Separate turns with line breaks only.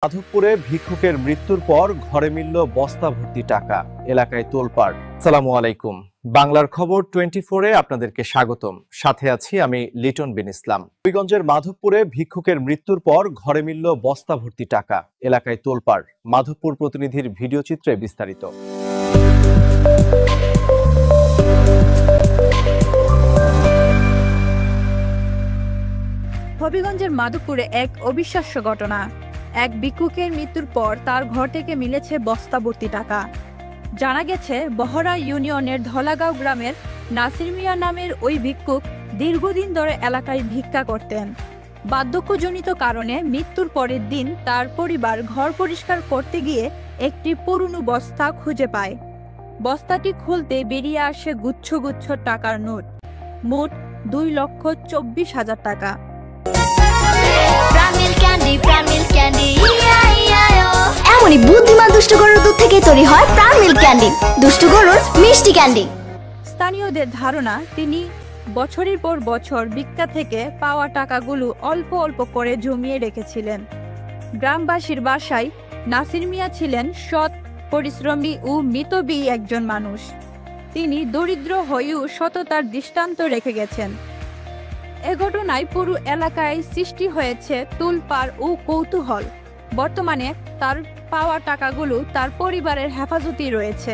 মাধবপুরে ভিক্ষুকের মৃত্যুর পর ঘরে মিলল বস্তা ভর্তি টাকা, এলাকায় তোলপাড়। আসসালামু আলাইকুম, বাংলার খবর 24-এ আপনাদেরকে স্বাগতম। সাথে আছি আমি লিটন বিন ইসলাম। হবিগঞ্জের মাধবপুরে ভিক্ষুকের মৃত্যুর পর ঘরে মিলল বস্তা ভর্তি টাকা, এলাকায় তোলপাড়। মাধবপুর প্রতিনিধির ভিডিও চিত্রে বিস্তারিত।
হবিগঞ্জের মাধবপুরে এক অবিশ্বাস্য ঘটনা। এক ভিক্ষুকের মৃত্যুর পর তার ঘর থেকে মিলেছে বস্তা ভর্তি টাকা। জানা গেছে, বহরা ইউনিয়নের ধলাগাঁও গ্রামের নাসির মিয়া নামের ওই ভিক্ষুক দীর্ঘদিন ধরে এলাকায় ভিক্ষা করতেন। বার্ধক্যজনিত কারণে মৃত্যুর পরের দিন তার পরিবার ঘর পরিষ্কার করতে গিয়ে একটি পুরনো বস্তা খুঁজে পায়। বস্তাটি খুলতে বেরিয়ে আসে গুচ্ছ গুচ্ছ টাকার নোট, মোট 2,24,000 টাকা।
এমনই বুদ্ধিমান দুষ্ট গরুর দুধ থেকে তৈরি হয় প্রাণ মিল্ক ক্যান্ডি, দুষ্ট গরুর মিষ্টি ক্যান্ডি।
স্থানীয়দের ধারণা, তিনি বছরের পর বছর ভিক্ষা থেকে পাওয়া টাকাগুলো অল্প অল্প করে জমিয়ে রেখেছিলেন। গ্রামবাসীর বাসায় নাসির মিয়া ছিলেন সৎ, পরিশ্রমী ও মিতব্যয়ী একজন মানুষ। তিনি দরিদ্র হয়েও সততার দৃষ্টান্ত রেখে গেছেন। এ ঘটনায় পুরো এলাকায় সৃষ্টি হয়েছে তোলপাড় ও কৌতূহল। বর্তমানে তার পাওয়া টাকাগুলো তার পরিবারের হেফাজতেই রয়েছে।